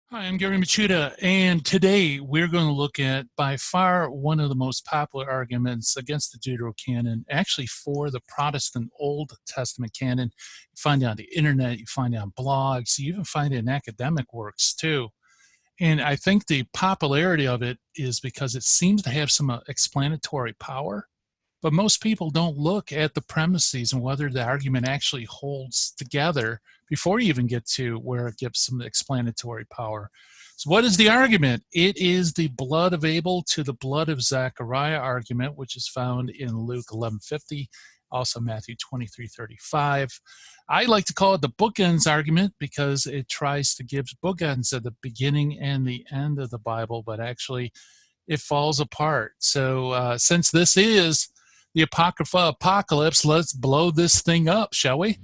Hi, I'm Gary Machuda, and today we're going to look at by far one of the most popular arguments against the Deuterocanon, actually for the Protestant Old Testament canon. You find it on the internet, you find it on blogs, you even find it in academic works too. And I think the popularity of it is because it seems to have some explanatory power, but most people don't look at the premises and whether the argument actually holds together before you even get to where it gives some explanatory power. So what is the argument? It is the blood of Abel to the blood of Zechariah argument, which is found in Luke 11:50, also Matthew 23:35. I like to call it the bookends argument because it tries to give bookends at the beginning and the end of the Bible, but actually it falls apart. So since this is the Apocrypha apocalypse, let's blow this thing up, shall we?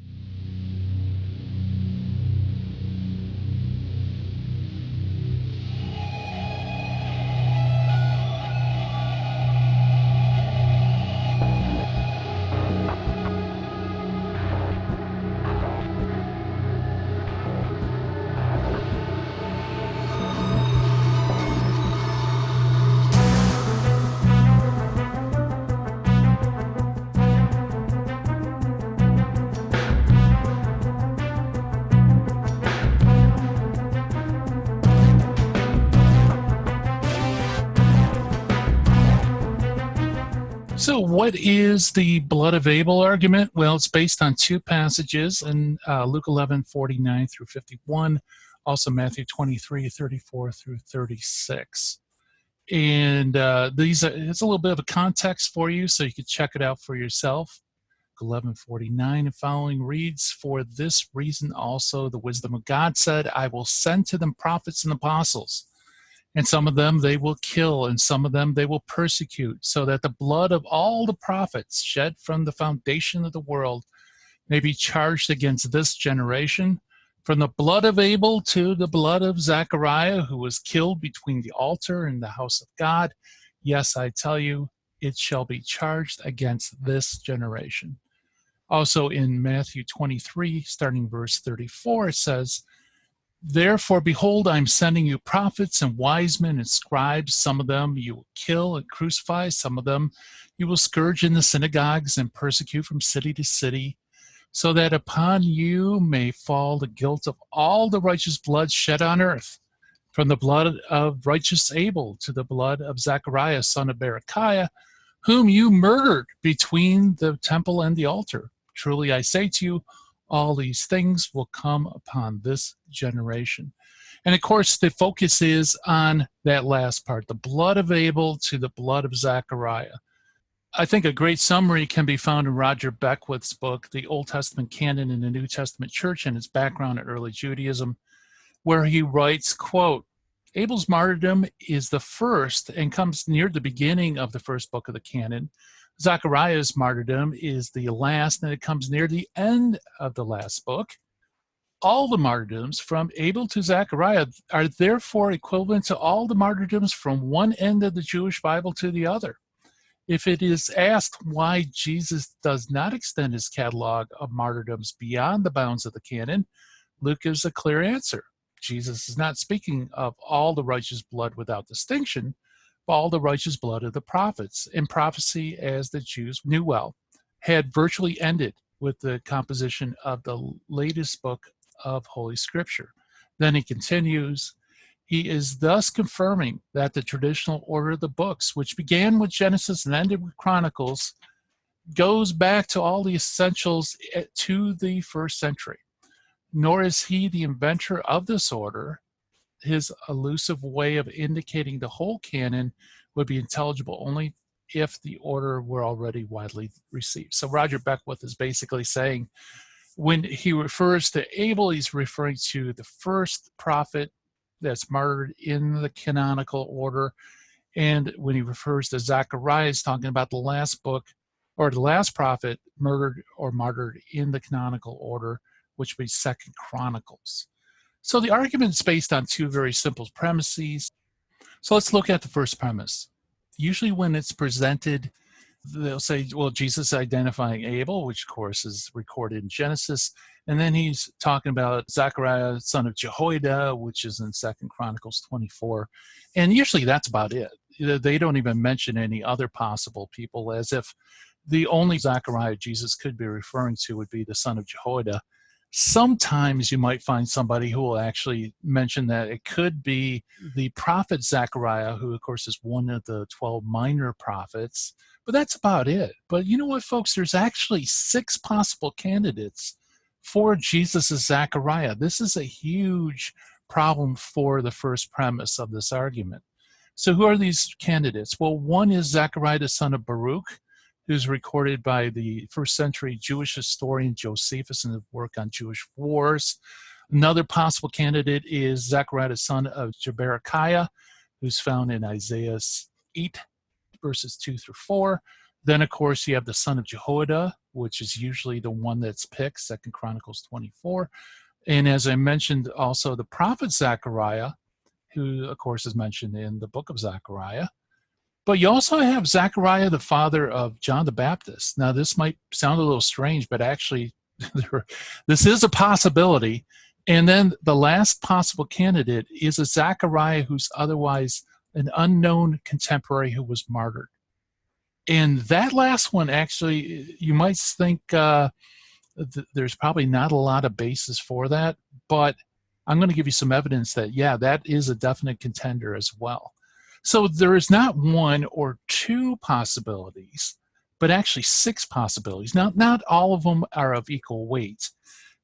So, what is the blood of Abel argument? Well, it's based on two passages in Luke 11:49 through 51, also Matthew 23:34 through 36. And it's a little bit of a context for you, so you can check it out for yourself. 11:49 and following reads, "For this reason also the wisdom of God said, I will send to them prophets and apostles. And some of them they will kill, and some of them they will persecute, so that the blood of all the prophets shed from the foundation of the world may be charged against this generation, from the blood of Abel to the blood of Zechariah, who was killed between the altar and the house of God. Yes, I tell you, it shall be charged against this generation." Also in Matthew 23, starting verse 34, it says, "Therefore, behold, I am sending you prophets and wise men and scribes. Some of them you will kill and crucify. Some of them you will scourge in the synagogues and persecute from city to city, so that upon you may fall the guilt of all the righteous blood shed on earth, from the blood of righteous Abel to the blood of Zechariah, son of Baruchiah, whom you murdered between the temple and the altar. Truly I say to you, all these things will come upon this generation." And of course, the focus is on that last part, the blood of Abel to the blood of Zechariah. I think a great summary can be found in Roger Beckwith's book, The Old Testament Canon in the New Testament Church and its Background in Early Judaism, where he writes, quote, "Abel's martyrdom is the first and comes near the beginning of the first book of the canon. Zechariah's martyrdom is the last, and it comes near the end of the last book. All the martyrdoms from Abel to Zechariah are therefore equivalent to all the martyrdoms from one end of the Jewish Bible to the other. If it is asked why Jesus does not extend his catalog of martyrdoms beyond the bounds of the canon, Luke gives a clear answer. Jesus is not speaking of all the righteous blood without distinction, but all the righteous blood of the prophets. In prophecy, as the Jews knew well, had virtually ended with the composition of the latest book of Holy Scripture." Then he continues, "He is thus confirming that the traditional order of the books, which began with Genesis and ended with Chronicles, goes back to all the essentials to the first century. Nor is he the inventor of this order. His elusive way of indicating the whole canon would be intelligible only if the order were already widely received." So Roger Beckwith is basically saying when he refers to Abel, he's referring to the first prophet that's martyred in the canonical order. And when he refers to Zechariah, he's talking about the last book or the last prophet murdered or martyred in the canonical order, which would be Second Chronicles. So the argument is based on two very simple premises. So let's look at the first premise. Usually when it's presented, they'll say, well, Jesus identifying Abel, which of course is recorded in Genesis, And then he's talking about Zechariah, son of Jehoiada, which is in 2 Chronicles 24. And usually that's about it. They don't even mention any other possible people, as if the only Zechariah Jesus could be referring to would be the son of Jehoiada. Sometimes you might find somebody who will actually mention that it could be the prophet Zechariah, who, of course, is one of the 12 minor prophets. But that's about it. But you know what, folks? There's actually 6 possible candidates for Jesus' Zechariah. This is a huge problem for the first premise of this argument. So who are these candidates? Well, one is Zechariah, the son of Baruch, who's recorded by the first century Jewish historian Josephus in the work on Jewish wars. Another possible candidate is Zechariah, the son of Jabarikaya, who's found in Isaiah 8, verses 2 through 4. Then, of course, you have the son of Jehoiada, which is usually the one that's picked, 2 Chronicles 24. And as I mentioned, also the prophet Zechariah, who, of course, is mentioned in the book of Zechariah. But you also have Zechariah, the father of John the Baptist. Now, this might sound a little strange, but actually, this is a possibility. And then the last possible candidate is a Zechariah who's otherwise an unknown contemporary who was martyred. And that last one, actually, you might think there's probably not a lot of basis for that, but I'm going to give you some evidence that, yeah, that is a definite contender as well. So there is not 1 or 2 possibilities, but actually 6 possibilities. Now, not all of them are of equal weight.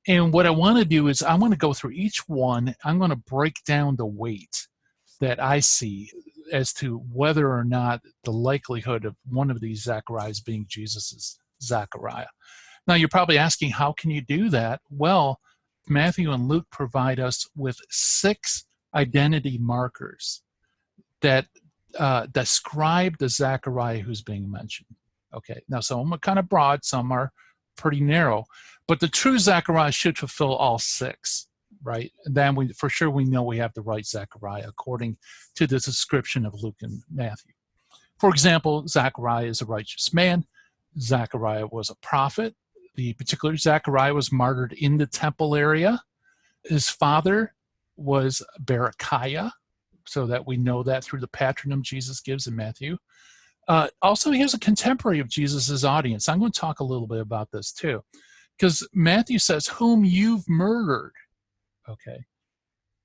And what I want to do is I want to go through each one. I'm going to break down the weight that I see as to whether or not the likelihood of one of these Zechariahs being Jesus's Zechariah. Now, you're probably asking, how can you do that? Well, Matthew and Luke provide us with 6 identity markers that describe the Zechariah who's being mentioned. Okay, now some are kind of broad, some are pretty narrow, but the true Zechariah should fulfill all 6, right? And then we know we have the right Zechariah according to the description of Luke and Matthew. For example, Zechariah is a righteous man. Zechariah was a prophet. The particular Zechariah was martyred in the temple area. His father was Baruchiah, so that we know that through the patronym Jesus gives in Matthew. Also, he was a contemporary of Jesus's audience. I'm going to talk a little bit about this too, because Matthew says, whom you've murdered. Okay.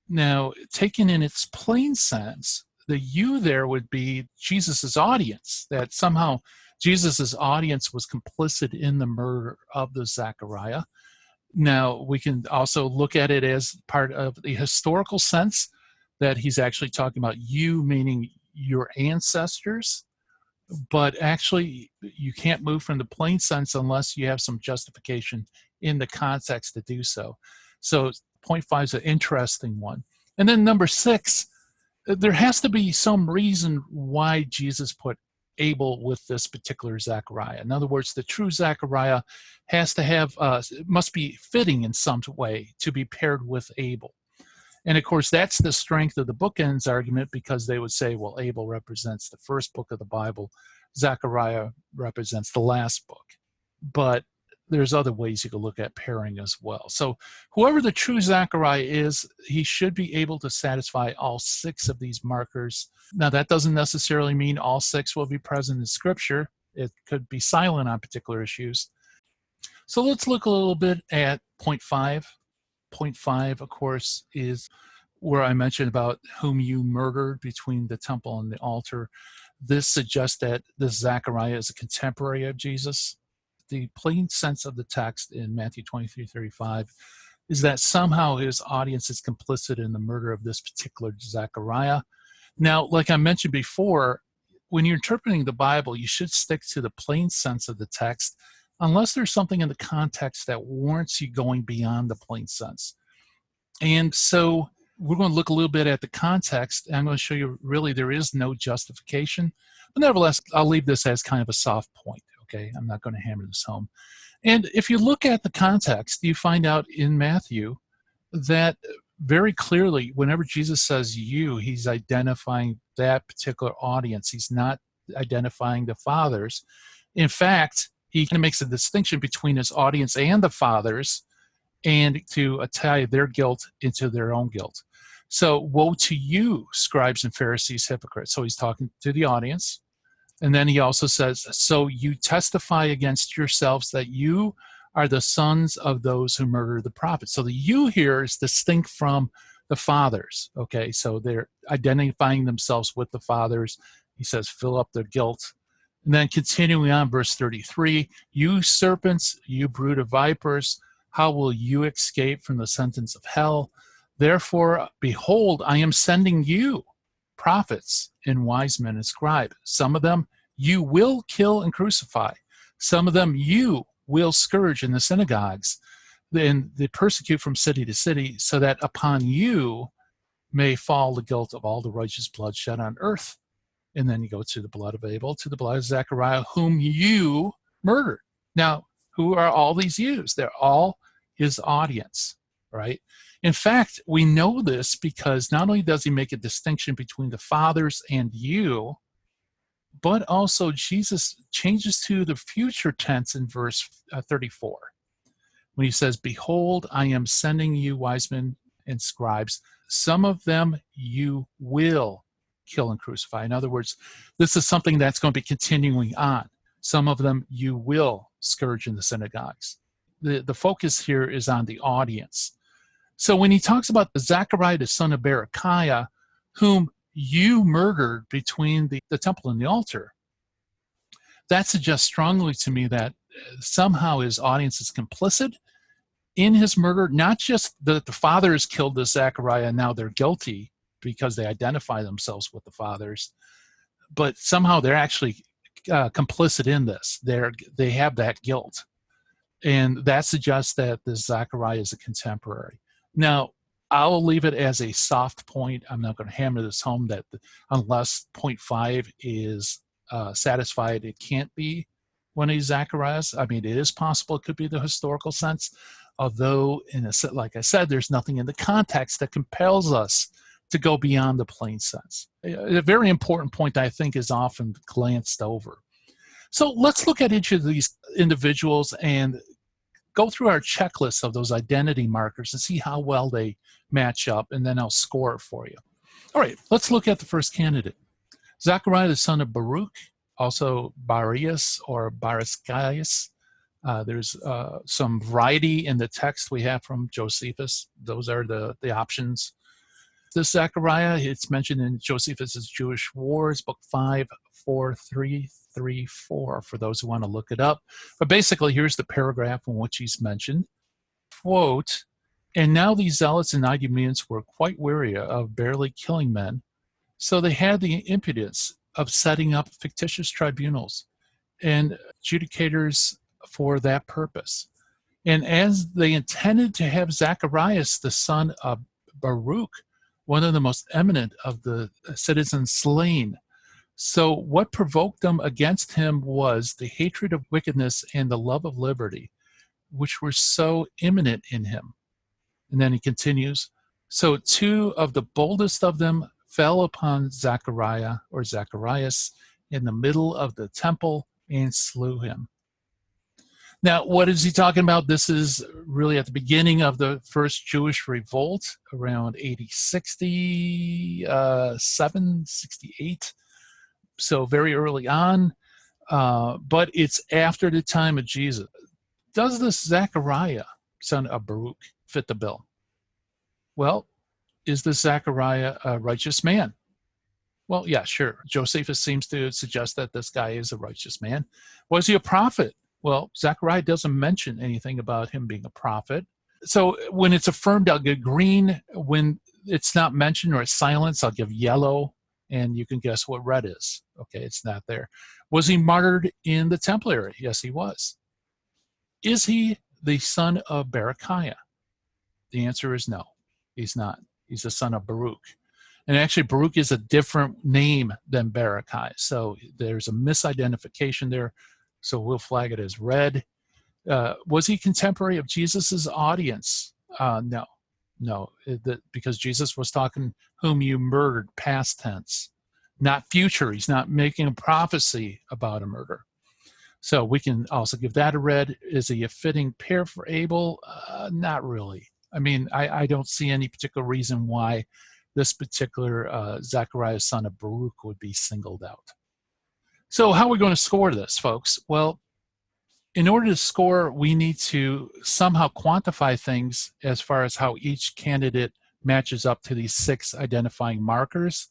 Now, taken in its plain sense, the you there would be Jesus's audience, that somehow Jesus's audience was complicit in the murder of the Zechariah. Now, we can also look at it as part of the historical sense that he's actually talking about you, meaning your ancestors. But actually, you can't move from the plain sense unless you have some justification in the context to do so. So point 5 is an interesting one. And then number 6, there has to be some reason why Jesus put Abel with this particular Zechariah. In other words, the true Zechariah has to have, must be fitting in some way to be paired with Abel. And of course, that's the strength of the Bookends argument, because they would say, well, Abel represents the first book of the Bible, Zechariah represents the last book. But there's other ways you could look at pairing as well. So whoever the true Zechariah is, he should be able to satisfy all 6 of these markers. Now, that doesn't necessarily mean all 6 will be present in Scripture. It could be silent on particular issues. So let's look a little bit at point 5. Point 5, of course, is where I mentioned about whom you murdered between the temple and the altar. This suggests that this Zechariah is a contemporary of Jesus. The plain sense of the text in Matthew 23:35 is that somehow his audience is complicit in the murder of this particular Zechariah. Now, like I mentioned before, when you're interpreting the Bible, you should stick to the plain sense of the text, unless there's something in the context that warrants you going beyond the plain sense. And so we're going to look a little bit at the context, and I'm going to show you really there is no justification. But nevertheless, I'll leave this as kind of a soft point, okay? I'm not going to hammer this home. And if you look at the context, you find out in Matthew that very clearly, whenever Jesus says you, he's identifying that particular audience. He's not identifying the fathers. In fact, he kind of makes a distinction between his audience and the fathers, and to tie their guilt into their own guilt. So woe to you, scribes and Pharisees, hypocrites. So he's talking to the audience. And then he also says, so you testify against yourselves that you are the sons of those who murder the prophets. So the you here is distinct from the fathers. Okay, so they're identifying themselves with the fathers. He says, fill up their guilt. And then continuing on, verse 33, you serpents, you brood of vipers, how will you escape from the sentence of hell? Therefore, behold, I am sending you prophets and wise men and scribes. Some of them you will kill and crucify. Some of them you will scourge in the synagogues and they persecute from city to city, so that upon you may fall the guilt of all the righteous blood shed on earth. And then you go to the blood of Abel, to the blood of Zechariah, whom you murdered. Now, who are all these yous? They're all his audience, right? In fact, we know this because not only does he make a distinction between the fathers and you, but also Jesus changes to the future tense in verse 34. When he says, behold, I am sending you wise men and scribes. Some of them you will kill and crucify. In other words, this is something that's going to be continuing on. Some of them you will scourge in the synagogues. The focus here is on the audience. So when he talks about the Zechariah, the son of Baruchiah, whom you murdered between the temple and the altar, that suggests strongly to me that somehow his audience is complicit in his murder. Not just that the fathers killed the Zechariah and now they're guilty because they identify themselves with the fathers, but somehow they're actually complicit in this. They have that guilt. And that suggests that the Zechariah is a contemporary. Now, I'll leave it as a soft point. I'm not going to hammer this home that unless point 5 is satisfied, it can't be one of these Zechariahs. I mean, it is possible it could be the historical sense, although, like I said, there's nothing in the context that compels us to go beyond the plain sense. A very important point that I think is often glanced over. So let's look at each of these individuals and go through our checklist of those identity markers and see how well they match up, and then I'll score it for you. All right, let's look at the first candidate. Zechariah, the son of Baruch, also Barius or Bariskaias. There's some variety in the text we have from Josephus. Those are the options. This Zechariah, it's mentioned in Josephus's Jewish Wars, book 5, 4334, for those who want to look it up. But basically, here's the paragraph in which he's mentioned. Quote, and now these zealots and Idumeans were quite weary of barely killing men, so they had the impudence of setting up fictitious tribunals and adjudicators for that purpose. And as they intended to have Zacharias, the son of Baruch, one of the most eminent of the citizens, slain. So what provoked them against him was the hatred of wickedness and the love of liberty, which were so imminent in him. And then he continues, so 2 of the boldest of them fell upon Zechariah or Zacharias in the middle of the temple and slew him. Now, what is he talking about? This is really at the beginning of the first Jewish revolt, around AD 67, 68. So very early on, but it's after the time of Jesus. Does this Zechariah, son of Baruch, fit the bill? Well, is this Zechariah a righteous man? Well, yeah, sure. Josephus seems to suggest that this guy is a righteous man. Was he a prophet? Well, Zechariah doesn't mention anything about him being a prophet. So when it's affirmed, I'll give green. When it's not mentioned or it's silence, I'll give yellow. And you can guess what red is. Okay, it's not there. Was he martyred in the temple area? Yes, he was. Is he the son of Baruchiah? The answer is no, he's not. He's the son of Baruch. And actually, Baruch is a different name than Baruchiah. So there's a misidentification there. So we'll flag it as red. Was he contemporary of Jesus's audience? No. Because Jesus was talking whom you murdered, past tense, not future. He's not making a prophecy about a murder. So we can also give that a read. Is he a fitting pair for Abel? Not really. I mean, I don't see any particular reason why this particular Zechariah, son of Baruch, would be singled out. So how are we going to score this, folks? Well, in order to score, we need to somehow quantify things as far as how each candidate matches up to these 6 identifying markers.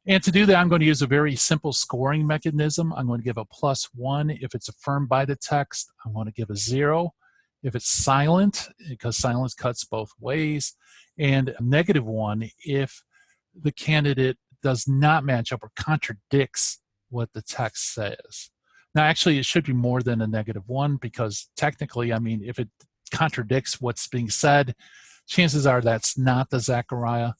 And to do that, I'm going to use a very simple scoring mechanism. I'm going to give a +1 if it's affirmed by the text. I'm going to give a 0 if it's silent, because silence cuts both ways, and a -1 if the candidate does not match up or contradicts what the text says. Now, actually, it should be more than a -1, because technically, I mean, if it contradicts what's being said, chances are that's not the Zechariah.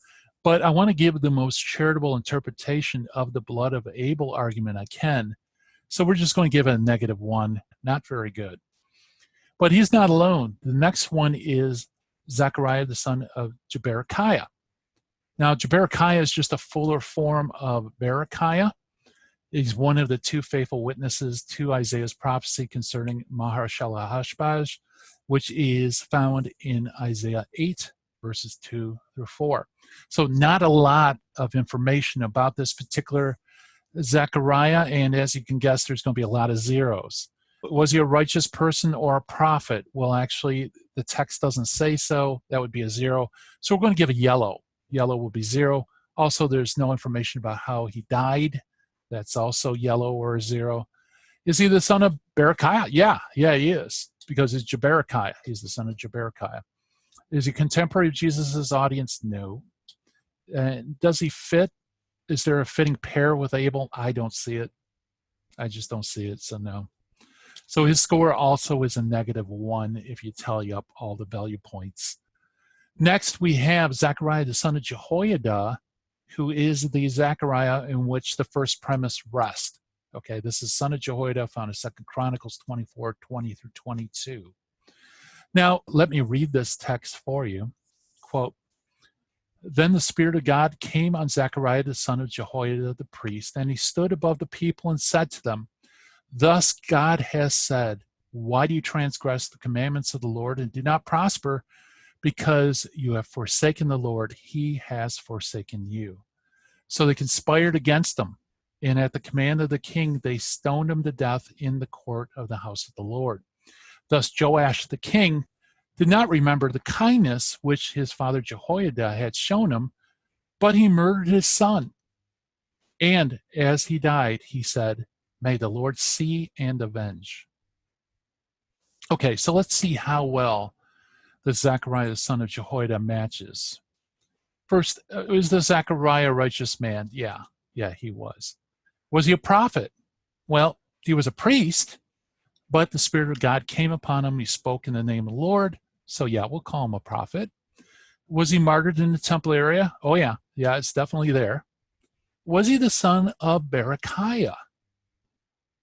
But I want to give the most charitable interpretation of the blood of Abel argument I can. So we're just going to give it a -1. Not very good. But he's not alone. The next one is Zechariah, the son of Jabarikaya. Now, Jabarikaya is just a fuller form of Berechiah. He's one of the 2 faithful witnesses to Isaiah's prophecy concerning Maher-shalal-Hash-Baz, which is found in Isaiah 8, verses 2 through 4. So not a lot of information about this particular Zechariah, and as you can guess, there's going to be a lot of zeros. Was he a righteous person or a prophet? Well, actually, the text doesn't say so. That would be a 0. So we're going to give a yellow. Yellow will be 0. Also, there's no information about how he died. That's also yellow or a 0. Is he the son of Berechiah? Yeah, he is, because it's Jabarikiah. He's the son of Jabarikiah. Is he contemporary of Jesus' audience? No. Does he fit? Is there a fitting pair with Abel? I don't see it. I just don't see it, so no. So his score also is a -1 if you tally up all the value points. Next, we have Zechariah, the son of Jehoiada, who is the Zechariah in which the first premise rests. Okay, this is son of Jehoiada, found in 2 Chronicles 24, 20 through 22. Now, let me read this text for you. Quote, "Then the Spirit of God came on Zechariah, the son of Jehoiada, the priest, and he stood above the people and said to them, 'Thus God has said, why do you transgress the commandments of the Lord and do not prosper? Because you have forsaken the Lord, he has forsaken you.' So they conspired against him, and at the command of the king, they stoned him to death in the court of the house of the Lord. Thus Joash the king did not remember the kindness which his father Jehoiada had shown him, but he murdered his son. And as he died, he said, 'May the Lord see and avenge.'" Okay, so let's see how well the Zechariah, the son of Jehoiada, matches. First, was the Zechariah a righteous man? Yeah, he was. Was he a prophet? Well, he was a priest, but the Spirit of God came upon him. He spoke in the name of the Lord. So yeah, we'll call him a prophet. Was he martyred in the temple area? Oh yeah, it's definitely there. Was he the son of Berechiah?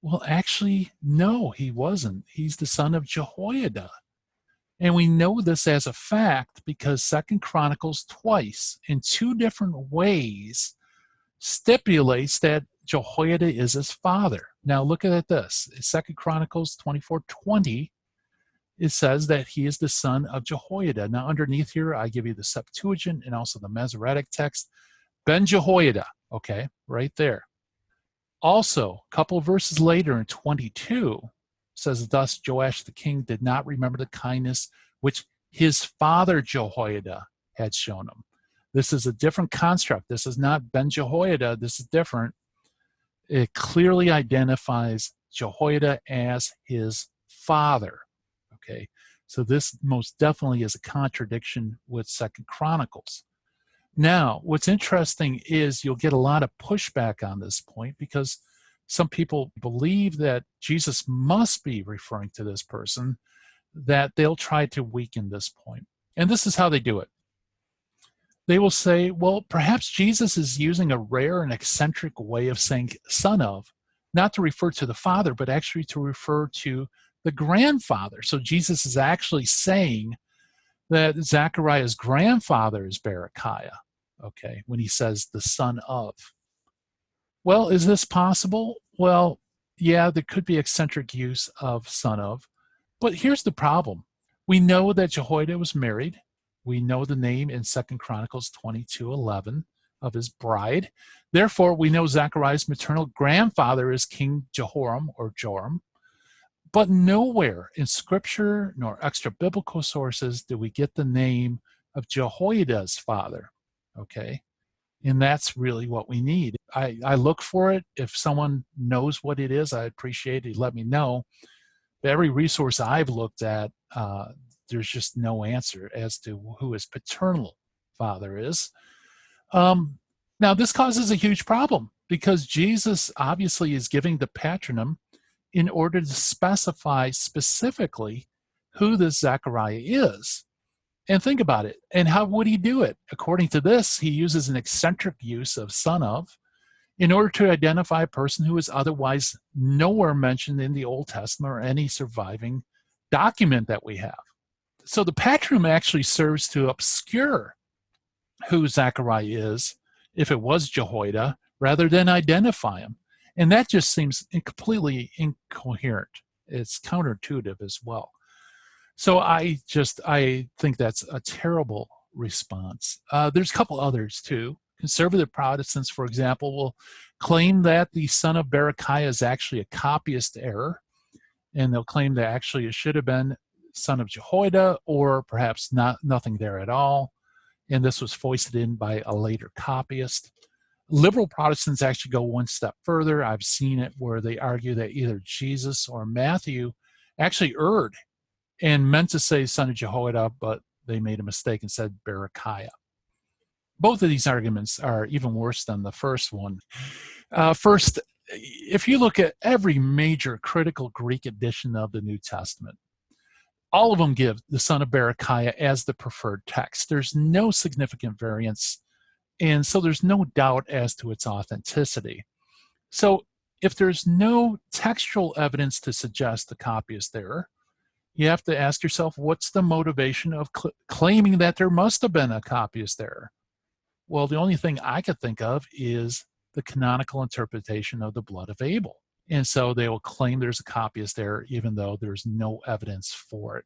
Well, actually, no, he wasn't. He's the son of Jehoiada. And we know this as a fact because 2 Chronicles twice, in 2 different ways, stipulates that Jehoiada is his father. Now look at this. In 2 Chronicles 24:20, it says that he is the son of Jehoiada. Now underneath here, I give you the Septuagint and also the Masoretic text. Ben Jehoiada, okay, right there. Also, a couple of verses later in 22, says, "Thus Joash the king did not remember the kindness which his father Jehoiada had shown him." This is a different construct. This is not Ben Jehoiada. This is different. It clearly identifies Jehoiada as his father. Okay, so this most definitely is a contradiction with 2 Chronicles. Now, what's interesting is you'll get a lot of pushback on this point because some people believe that Jesus must be referring to this person, that they'll try to weaken this point. And this is how they do it. They will say, well, perhaps Jesus is using a rare and eccentric way of saying son of, not to refer to the father, but actually to refer to the grandfather. So Jesus is actually saying that Zechariah's grandfather is Berechiah, okay, when he says the son of. Well, is this possible? Well, Yeah, there could be eccentric use of son of, but here's the problem. We know that Jehoiada was married. We know the name in 2 Chronicles 22:11 of his bride. Therefore, we know Zechariah's maternal grandfather is King Jehoram or Joram. But nowhere in scripture nor extra biblical sources do we get the name of Jehoiada's father. Okay. And that's really what we need. I look for it. If someone knows what it is, I appreciate it. Let me know. But every resource I've looked at, there's just no answer as to who his paternal father is. Now, this causes a huge problem because Jesus obviously is giving the patronym in order to specify specifically who this Zechariah is. And think about it. And how would he do it? According to this, he uses an eccentric use of son of in order to identify a person who is otherwise nowhere mentioned in the Old Testament or any surviving document that we have. So the patronym actually serves to obscure who Zechariah is, if it was Jehoiada, rather than identify him. And that just seems completely incoherent. It's counterintuitive as well. So I think that's a terrible response. There's a couple others too. Conservative Protestants, for example, will claim that the son of Baruchiah is actually a copyist error, and they'll claim that actually it should have been son of Jehoiada, or perhaps nothing there at all, and this was foisted in by a later copyist. Liberal Protestants actually go one step further. I've seen it where they argue that either Jesus or Matthew actually erred and meant to say son of Jehoiada, but they made a mistake and said Baruchiah. Both of these arguments are even worse than the first one. First, if you look at every major critical Greek edition of the New Testament, all of them give the son of Baruchiah as the preferred text. There's no significant variance, and so there's no doubt as to its authenticity. So if there's no textual evidence to suggest the copyist error, you have to ask yourself, what's the motivation of claiming that there must have been a copyist error? Well, the only thing I could think of is the canonical interpretation of the blood of Abel. And so they will claim there's a copyist error, even though there's no evidence for it.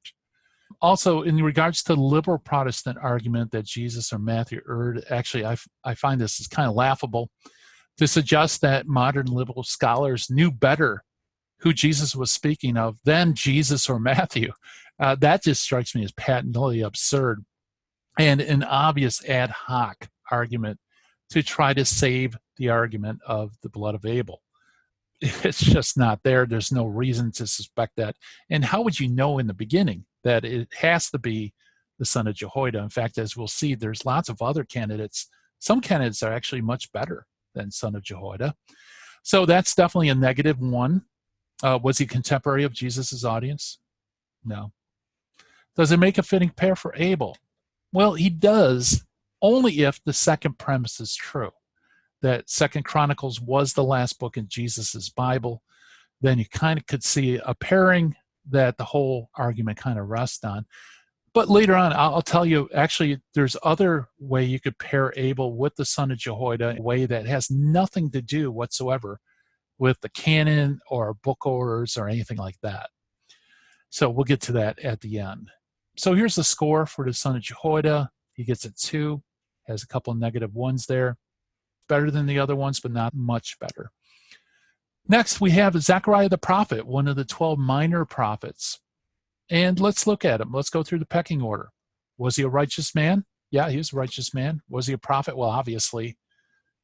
Also, in regards to the liberal Protestant argument that Jesus or Matthew erred, actually, I find this is kind of laughable to suggest that modern liberal scholars knew better who Jesus was speaking of than Jesus or Matthew. That just strikes me as patently absurd and an obvious ad hoc argument to try to save the argument of the blood of Abel. It's just not there. There's no reason to suspect that. And how would you know in the beginning that it has to be the son of Jehoiada? In fact, as we'll see, there's lots of other candidates. Some candidates are actually much better than son of Jehoiada. So that's definitely a negative one. Was he contemporary of Jesus's audience? No. Does it make a fitting pair for Abel? Well, he does, only if the second premise is true, that 2 Chronicles was the last book in Jesus's Bible. Then you kind of could see a pairing that the whole argument kind of rests on. But later on, I'll tell you, actually, there's other way you could pair Abel with the son of Jehoiada in a way that has nothing to do whatsoever with the canon or book orders or anything like that. So we'll get to that at the end. So here's the score for the son of Jehoiada. He gets a 2, has a couple of negative ones there. Better than the other ones, but not much better. Next, we have Zechariah the prophet, one of the 12 minor prophets. And let's look at him. Let's go through the pecking order. Was he a righteous man? Yeah, he was a righteous man. Was he a prophet? Well, obviously,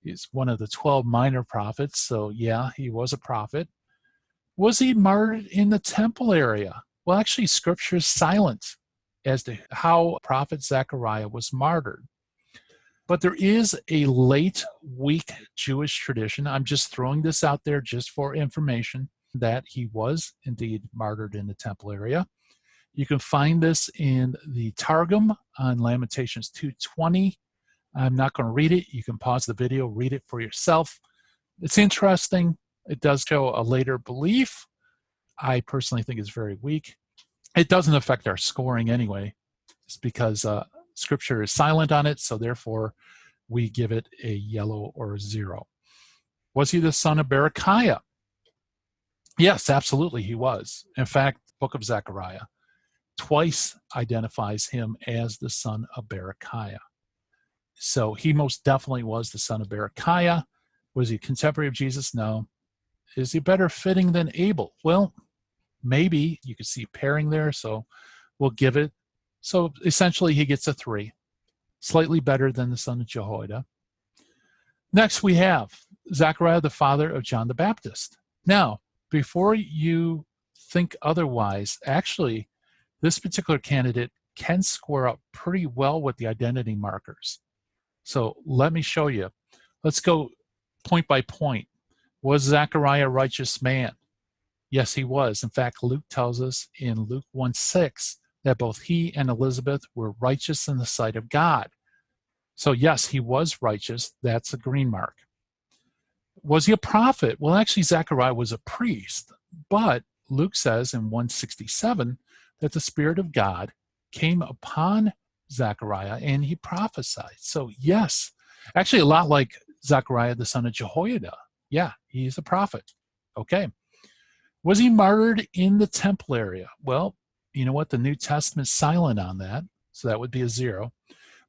he's one of the 12 minor prophets. So yeah, he was a prophet. Was he martyred in the temple area? Well, actually, scripture is silent as to how prophet Zechariah was martyred. But there is a late week Jewish tradition. I'm just throwing this out there just for information that he was indeed martyred in the temple area. You can find this in the Targum on Lamentations 2:20. I'm not going to read it. You can pause the video, read it for yourself. It's interesting. It does show a later belief. I personally think it's very weak. It doesn't affect our scoring anyway. It's because scripture is silent on it, so therefore we give it a yellow or a 0. Was he the son of Baruchiah? Yes, absolutely, he was. In fact, the book of Zechariah twice identifies him as the son of Berechiah. So he most definitely was the son of Berechiah. Was he a contemporary of Jesus? No. Is he better fitting than Abel? Well, maybe. You could see pairing there, so we'll give it. So essentially, he gets a 3, slightly better than the son of Jehoiada. Next, we have Zechariah, the father of John the Baptist. Now, before you think otherwise, actually, this particular candidate can square up pretty well with the identity markers. So let me show you. Let's go point by point. Was Zechariah a righteous man? Yes, he was. In fact, Luke tells us in Luke 1:6 that both he and Elizabeth were righteous in the sight of God. So yes, he was righteous. That's a green mark. Was he a prophet? Well, actually, Zechariah was a priest. But Luke says in 167 that the Spirit of God came upon Zechariah and he prophesied. So yes, actually a lot like Zechariah, the son of Jehoiada. Yeah, he's a prophet. Okay. Was he martyred in the temple area? Well, you know what? The New Testament's silent on that. So that would be a 0.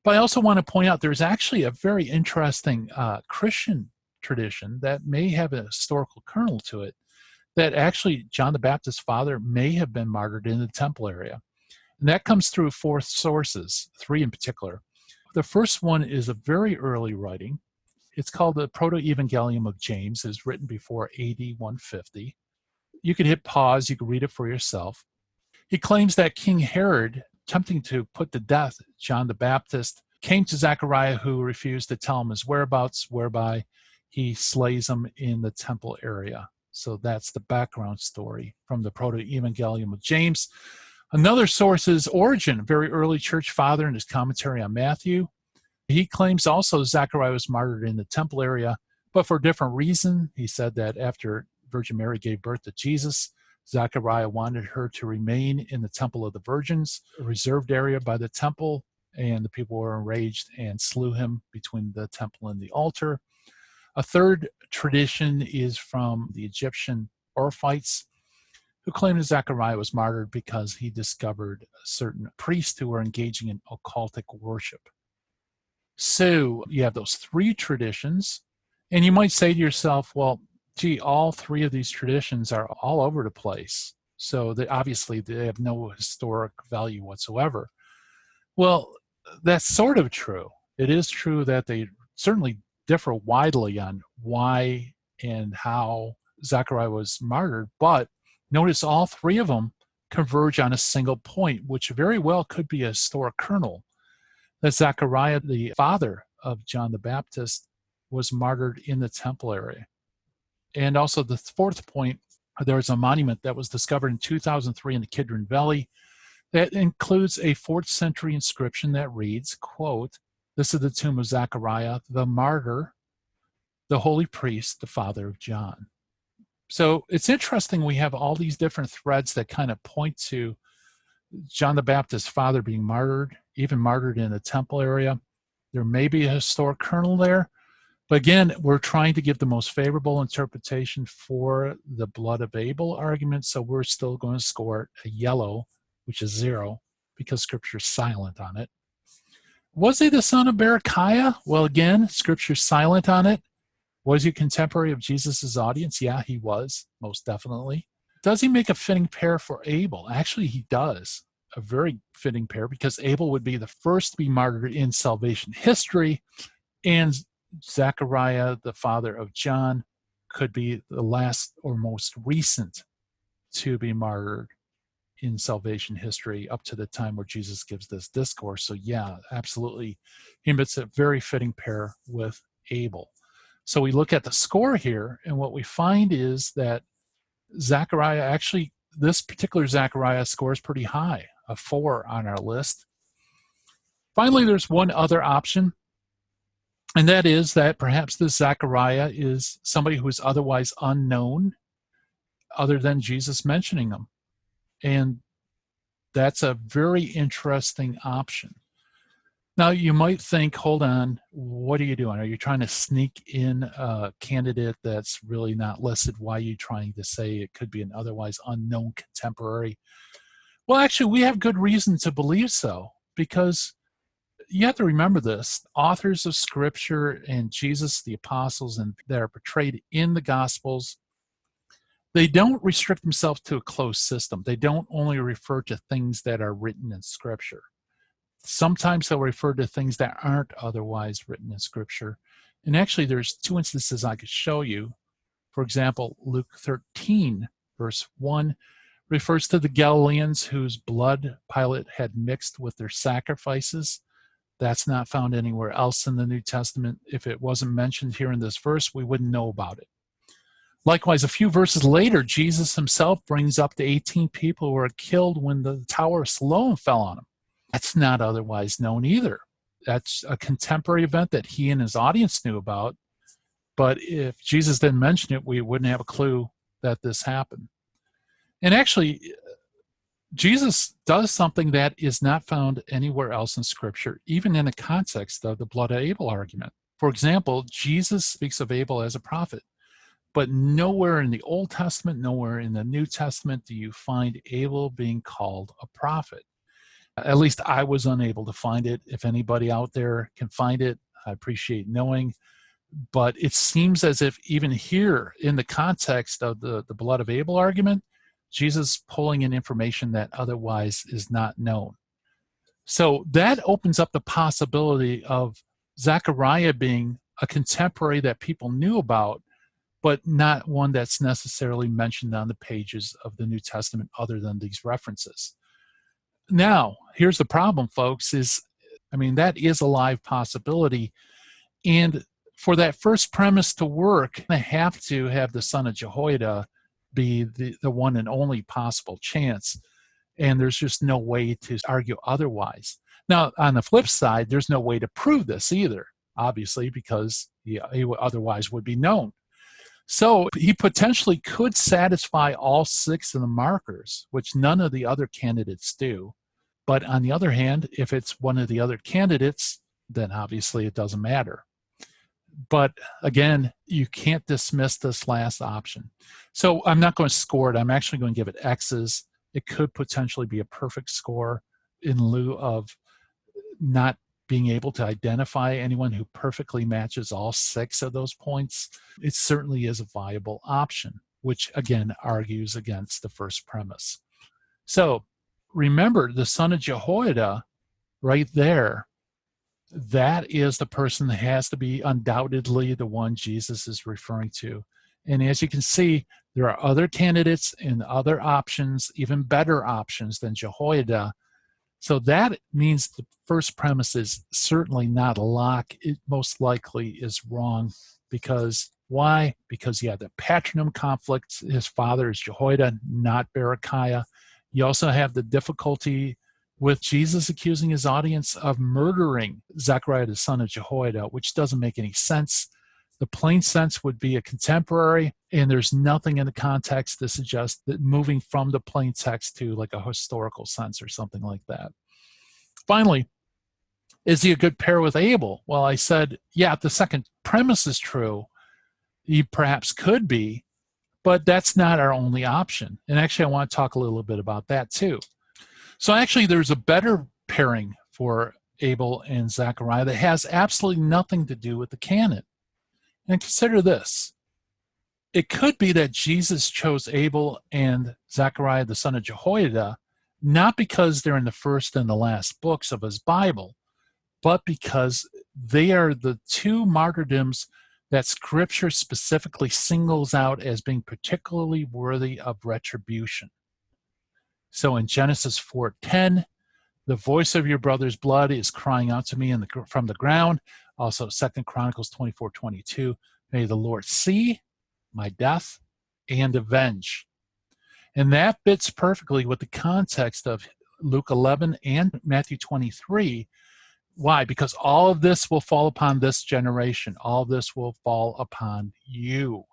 But I also want to point out there's actually a very interesting Christian tradition that may have a historical kernel to it, that actually John the Baptist's father may have been martyred in the temple area. And that comes through 4 sources, 3 in particular. The first one is a very early writing. It's called the Proto-Evangelium of James. It was written before AD 150. You could hit pause. You could read it for yourself. He claims that King Herod, attempting to put to death John the Baptist, came to Zechariah, who refused to tell him his whereabouts, whereby he slays him in the temple area. So that's the background story from the Proto-Evangelium of James. Another source is Origen, a very early church father, in his commentary on Matthew. He claims also Zechariah was martyred in the temple area, but for a different reason. He said that after Virgin Mary gave birth to Jesus, Zechariah wanted her to remain in the Temple of the Virgins, a reserved area by the temple, and the people were enraged and slew him between the temple and the altar. A third tradition is from the Egyptian Orphites, who claimed that Zechariah was martyred because he discovered certain priests who were engaging in occultic worship. So you have those 3 traditions, and you might say to yourself, well, gee, all 3 of these traditions are all over the place. So obviously they have no historic value whatsoever. Well, that's sort of true. It is true that they certainly differ widely on why and how Zechariah was martyred, but notice all 3 of them converge on a single point, which very well could be a historic kernel, that Zechariah, the father of John the Baptist, was martyred in the temple area. And also the 4th point, there was a monument that was discovered in 2003 in the Kidron Valley that includes a 4th century inscription that reads, quote, "This is the tomb of Zechariah, the martyr, the holy priest, the father of John." So it's interesting we have all these different threads that kind of point to John the Baptist's father being martyred, even martyred in a temple area. There may be a historic kernel there. But again, we're trying to give the most favorable interpretation for the blood of Abel argument, so we're still going to score a yellow, which is 0, because Scripture is silent on it. Was he the son of Berechiah? Well, again, Scripture's silent on it. Was he a contemporary of Jesus' audience? Yeah, he was, most definitely. Does he make a fitting pair for Abel? Actually, he does. A very fitting pair, because Abel would be the first to be martyred in salvation history, and Zechariah, the father of John, could be the last or most recent to be martyred in salvation history up to the time where Jesus gives this discourse. So yeah, absolutely. He makes a very fitting pair with Abel. So we look at the score here, and what we find is that Zechariah, actually, this particular Zechariah scores pretty high, a 4 on our list. Finally, there's one other option, and that is that perhaps this Zechariah is somebody who is otherwise unknown other than Jesus mentioning him. And that's a very interesting option. Now, you might think, hold on, what are you doing? Are you trying to sneak in a candidate that's really not listed? Why are you trying to say it could be an otherwise unknown contemporary? Well, actually, we have good reason to believe so, because you have to remember this. Authors of Scripture and Jesus, the apostles, and that are portrayed in the Gospels, they don't restrict themselves to a closed system. They don't only refer to things that are written in Scripture. Sometimes they'll refer to things that aren't otherwise written in Scripture. And actually, there's two instances I could show you. For example, Luke 13, verse 1, refers to the Galileans whose blood Pilate had mixed with their sacrifices. That's not found anywhere else in the New Testament. If it wasn't mentioned here in this verse, we wouldn't know about it. Likewise, a few verses later, Jesus himself brings up the 18 people who were killed when the Tower of Siloam fell on them. That's not otherwise known either. That's a contemporary event that he and his audience knew about. But if Jesus didn't mention it, we wouldn't have a clue that this happened. And actually, Jesus does something that is not found anywhere else in Scripture, even in the context of the blood of Abel argument. For example, Jesus speaks of Abel as a prophet, but nowhere in the Old Testament, nowhere in the New Testament do you find Abel being called a prophet. At least I was unable to find it. If anybody out there can find it, I appreciate knowing. But it seems as if even here, in the context of the blood of Abel argument, Jesus pulling in information that otherwise is not known. So that opens up the possibility of Zechariah being a contemporary that people knew about, but not one that's necessarily mentioned on the pages of the New Testament other than these references. Now, here's the problem, folks, that is a live possibility. And for that first premise to work, they have to have the son of Jehoiada be the one and only possible chance. And there's just no way to argue otherwise. Now, on the flip side, there's no way to prove this either, obviously, because he otherwise would be known. So he potentially could satisfy all 6 of the markers, which none of the other candidates do. But on the other hand, if it's one of the other candidates, then obviously it doesn't matter. But again, you can't dismiss this last option. So I'm not going to score it. I'm actually going to give it X's. It could potentially be a perfect score in lieu of not being able to identify anyone who perfectly matches all 6 of those points. It certainly is a viable option, which again argues against the first premise. So remember, the son of Jehoiada right there, that is the person that has to be undoubtedly the one Jesus is referring to. And as you can see, there are other candidates and other options, even better options than Jehoiada. So that means the first premise is certainly not a lock. It most likely is wrong. Because why? Because you have the patronym conflict. His father is Jehoiada, not Baruchiah. You also have the difficulty with Jesus accusing his audience of murdering Zechariah, the son of Jehoiada, which doesn't make any sense. The plain sense would be a contemporary, and there's nothing in the context to suggest that moving from the plain text to like a historical sense or something like that. Finally, is he a good pair with Abel? Well, I said, yeah, if the second premise is true, he perhaps could be, but that's not our only option. And actually, I want to talk a little bit about that too. So actually, there's a better pairing for Abel and Zechariah that has absolutely nothing to do with the canon. And consider this. It could be that Jesus chose Abel and Zechariah, the son of Jehoiada, not because they're in the first and the last books of his Bible, but because they are the 2 martyrdoms that Scripture specifically singles out as being particularly worthy of retribution. So in Genesis 4:10, the voice of your brother's blood is crying out to me from the ground. Also 2 Chronicles 24:22, may the Lord see my death and avenge. And that fits perfectly with the context of Luke 11 and Matthew 23. Why? Because all of this will fall upon this generation. All of this will fall upon you.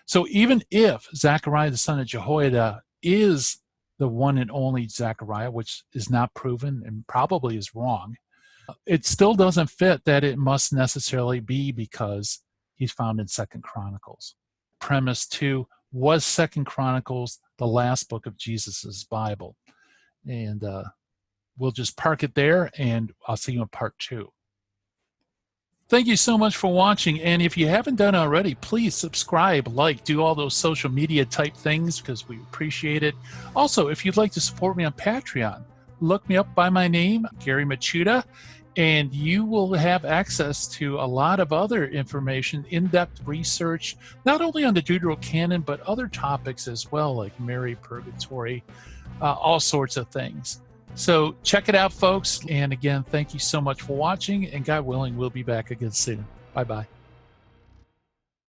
So even if Zechariah, the son of Jehoiada, is the one and only Zechariah, which is not proven and probably is wrong, It still doesn't fit that it must necessarily be because he's found in Second Chronicles. Premise 2, was Second Chronicles the last book of Jesus's Bible? And we'll just park it there, and I'll see you in part 2. Thank you so much for watching, and if you haven't done already, please subscribe, like, do all those social media type things because we appreciate it. Also, if you'd like to support me on Patreon, look me up by my name, Gary Machuda, and you will have access to a lot of other information, in-depth research, not only on the Deuterocanon, but other topics as well, like Mary, Purgatory, all sorts of things. So check it out, folks. And again, thank you so much for watching. And God willing, we'll be back again soon. Bye-bye.